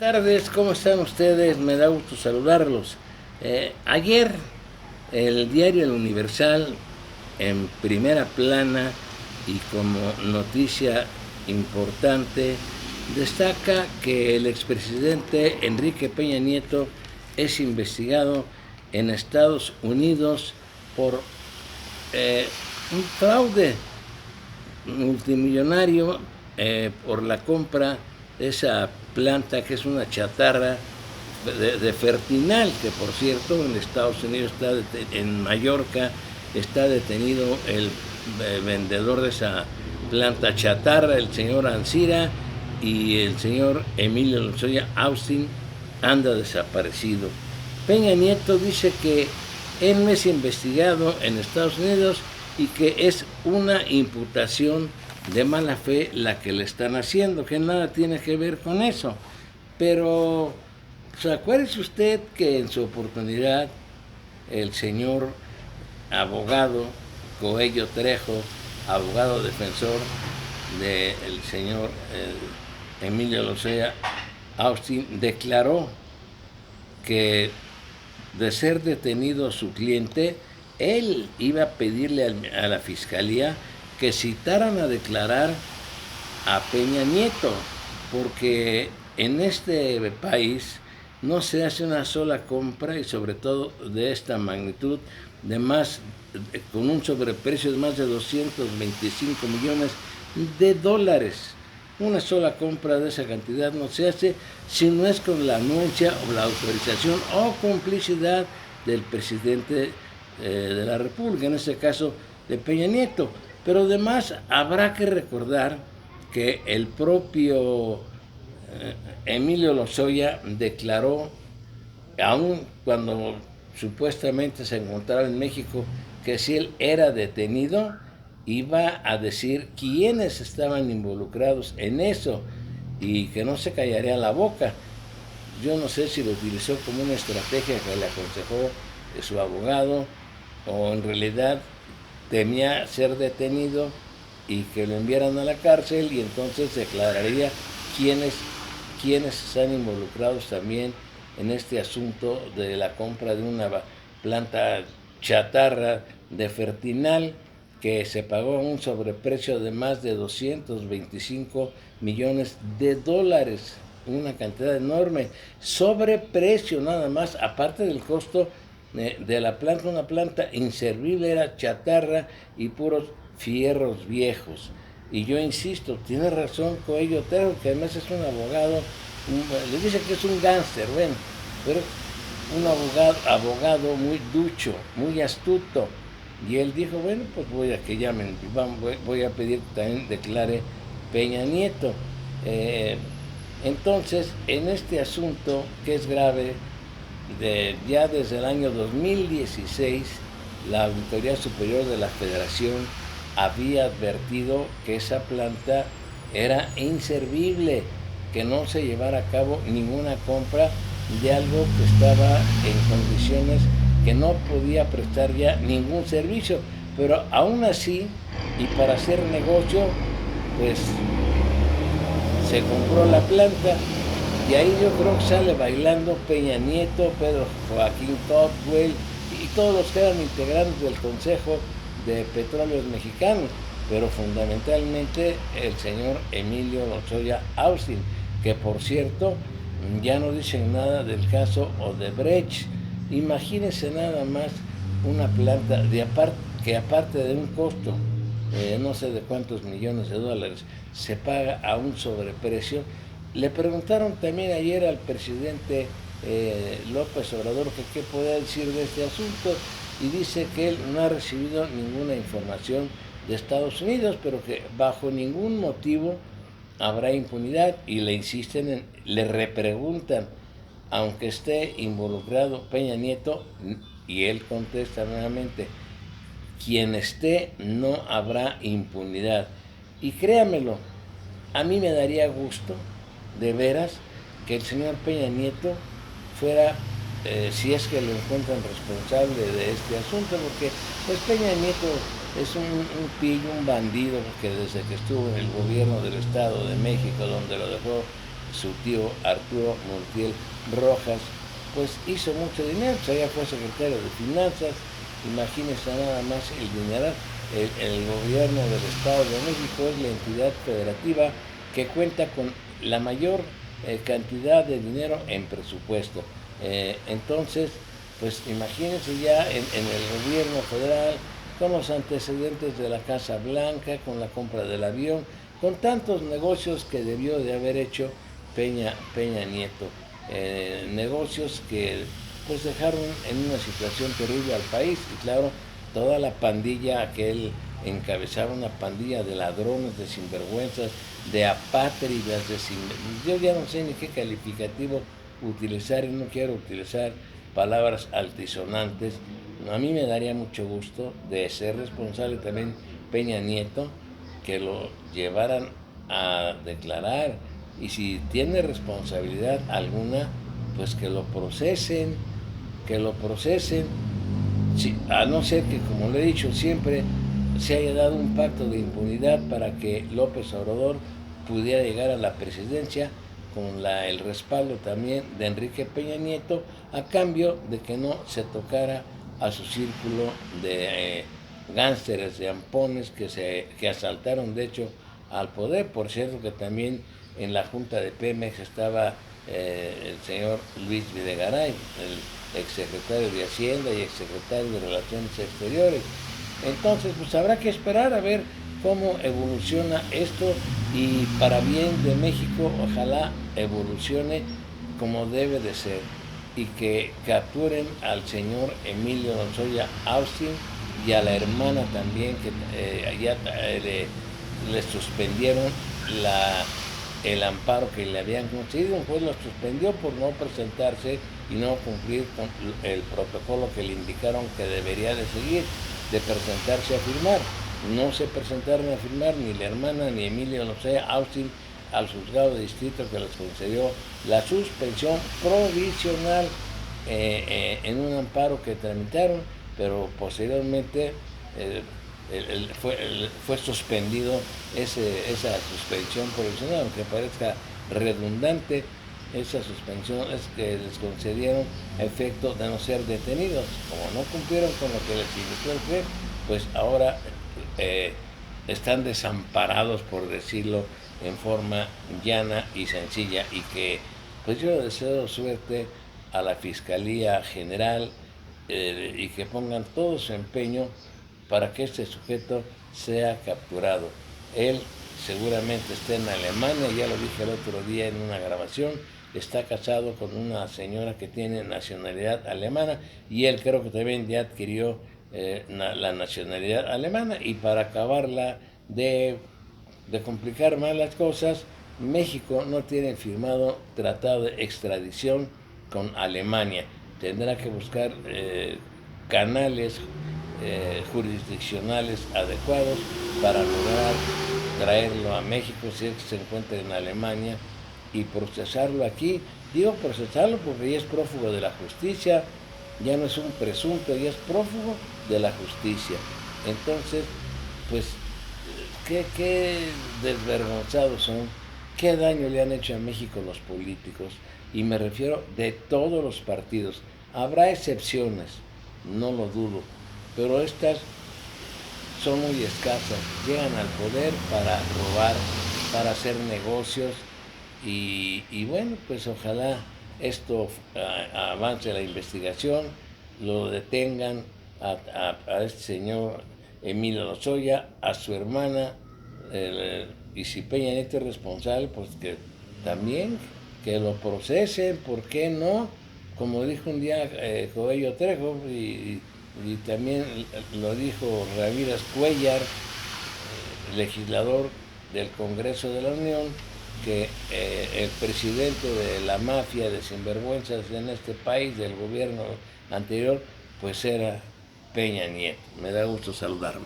Tardes, ¿cómo están ustedes? Me da gusto saludarlos. Ayer el diario El Universal, en primera plana y como noticia importante, destaca que el expresidente Enrique Peña Nieto es investigado en Estados Unidos por un fraude multimillonario por la compra de esa planta que es una chatarra de Fertinal, que por cierto en Estados Unidos en Mallorca está detenido el vendedor de esa planta chatarra, el señor Ancira, y el señor Emilio Lozoya Austin anda desaparecido. Peña Nieto dice que él no es investigado en Estados Unidos y que es una imputación de mala fe la que le están haciendo, que nada tiene que ver con eso. Pero pues, acuérdese usted que en su oportunidad el señor abogado Coello Trejo, abogado defensor del señor Emilio Lozoya Austin, declaró que de ser detenido su cliente, él iba a pedirle a la fiscalía que citaran a declarar a Peña Nieto, porque en este país no se hace una sola compra, y sobre todo de esta magnitud, con un sobreprecio de más de 225 millones de dólares. Una sola compra de esa cantidad no se hace si no es con la anuencia o la autorización o complicidad del presidente de la República, en este caso de Peña Nieto. Pero además habrá que recordar que el propio Emilio Lozoya declaró, aun cuando supuestamente se encontraba en México, que si él era detenido, iba a decir quiénes estaban involucrados en eso y que no se callaría la boca. Yo no sé si lo utilizó como una estrategia que le aconsejó su abogado, o en realidad temía ser detenido y que lo enviaran a la cárcel, y entonces declararía quiénes están involucrados también en este asunto de la compra de una planta chatarra de Fertinal que se pagó un sobreprecio de más de 225 millones de dólares, una cantidad enorme, sobreprecio nada más, aparte del costo de la planta, una planta inservible, era chatarra y puros fierros viejos. Y yo insisto, tiene razón Coello Trejo, que además es un abogado, le dice que es un gángster, bueno, pero un abogado muy ducho, muy astuto. Y él dijo, bueno, pues voy a que llamen, voy a pedir que también declare Peña Nieto. Entonces, en este asunto, que es grave, ya desde el año 2016, la Auditoría Superior de la Federación había advertido que esa planta era inservible, que no se llevara a cabo ninguna compra de algo que estaba en condiciones que no podía prestar ya ningún servicio. Pero aún así, y para hacer negocio, pues se compró la planta, y ahí yo creo que sale bailando Peña Nieto, Pedro Joaquín Totwell y todos los que eran integrantes del Consejo de Petróleos Mexicanos, pero fundamentalmente el señor Emilio Lozoya Austin, que por cierto ya no dicen nada del caso Odebrecht. Imagínense nada más una planta que aparte de un costo no sé de cuántos millones de dólares, se paga a un sobreprecio. Le preguntaron también ayer al presidente López Obrador que qué podía decir de este asunto, y dice que él no ha recibido ninguna información de Estados Unidos, pero que bajo ningún motivo habrá impunidad, y le repreguntan, aunque esté involucrado Peña Nieto, y él contesta nuevamente, quien esté no habrá impunidad. Y créamelo, a mí me daría gusto, de veras, que el señor Peña Nieto fuera, si es que lo encuentran responsable de este asunto, porque pues Peña Nieto es un pillo, un bandido, que desde que estuvo en el gobierno del Estado de México, donde lo dejó su tío Arturo Montiel Rojas, pues hizo mucho dinero, pues allá fue secretario de Finanzas, imagínense nada más el dinero. El gobierno del Estado de México es la entidad federativa que cuenta con la mayor cantidad de dinero en presupuesto. Entonces, pues imagínense ya en el gobierno federal, con los antecedentes de la Casa Blanca, con la compra del avión, con tantos negocios que debió de haber hecho Peña Nieto. Negocios que pues dejaron en una situación terrible al país, y claro, toda la pandilla que él encabezaba, una pandilla de ladrones, de sinvergüenzas, de apátridas, yo ya no sé ni qué calificativo utilizar, y no quiero utilizar palabras altisonantes. A mí me daría mucho gusto de ser responsable también Peña Nieto, que lo llevaran a declarar, y si tiene responsabilidad alguna, pues que lo procesen, sí, a no ser que, como le he dicho siempre, se haya dado un pacto de impunidad para que López Obrador pudiera llegar a la presidencia con el respaldo también de Enrique Peña Nieto, a cambio de que no se tocara a su círculo de gánsteres, de ampones que asaltaron de hecho al poder. Por cierto que también en la junta de Pemex estaba el señor Luis Videgaray, el exsecretario de Hacienda y exsecretario de Relaciones Exteriores. Entonces, pues habrá que esperar a ver cómo evoluciona esto, y para bien de México, ojalá evolucione como debe de ser, y que capturen al señor Emilio Lozoya Austin y a la hermana también, que ya le suspendieron el amparo que le habían concedido. Pues lo suspendió por no presentarse y no cumplir con el protocolo que le indicaron que debería de seguir, de presentarse a firmar. No se presentaron a firmar ni la hermana ni Emilio Lozoya Austin al juzgado de distrito, que les concedió la suspensión provisional en un amparo que tramitaron, pero posteriormente fue suspendido esa suspensión provisional. Aunque parezca redundante, esa suspensión es que les concedieron a efecto de no ser detenidos. Como no cumplieron con lo que les indicó el juez, pues ahora están desamparados, por decirlo en forma llana y sencilla. Y que pues yo deseo suerte a la Fiscalía General, y que pongan todo su empeño para que este sujeto sea capturado. Él seguramente está en Alemania, ya lo dije el otro día en una grabación, está casado con una señora que tiene nacionalidad alemana, y él creo que también ya adquirió la nacionalidad alemana. Y para acabarla de complicar más las cosas, México no tiene firmado tratado de extradición con Alemania. Tendrá que buscar canales jurisdiccionales adecuados para lograr traerlo a México, si es que se encuentra en Alemania, y procesarlo aquí. Digo procesarlo porque ya es prófugo de la justicia, ya no es un presunto, ya es prófugo de la justicia. Entonces, pues, qué desvergonzados son, qué daño le han hecho a México los políticos, y me refiero de todos los partidos. Habrá excepciones, no lo dudo, pero estas son muy escasas. Llegan al poder para robar, para hacer negocios, y bueno, pues ojalá esto avance la investigación, lo detengan a este señor Emilio Lozoya, a su hermana, y si Peña Nieto es responsable, pues que también que lo procesen, ¿por qué no? Como dijo un día Coello Trejo, y también lo dijo Ramírez Cuéllar, legislador del Congreso de la Unión, que el presidente de la mafia de sinvergüenzas en este país, del gobierno anterior, pues era Peña Nieto. Me da gusto saludarlos.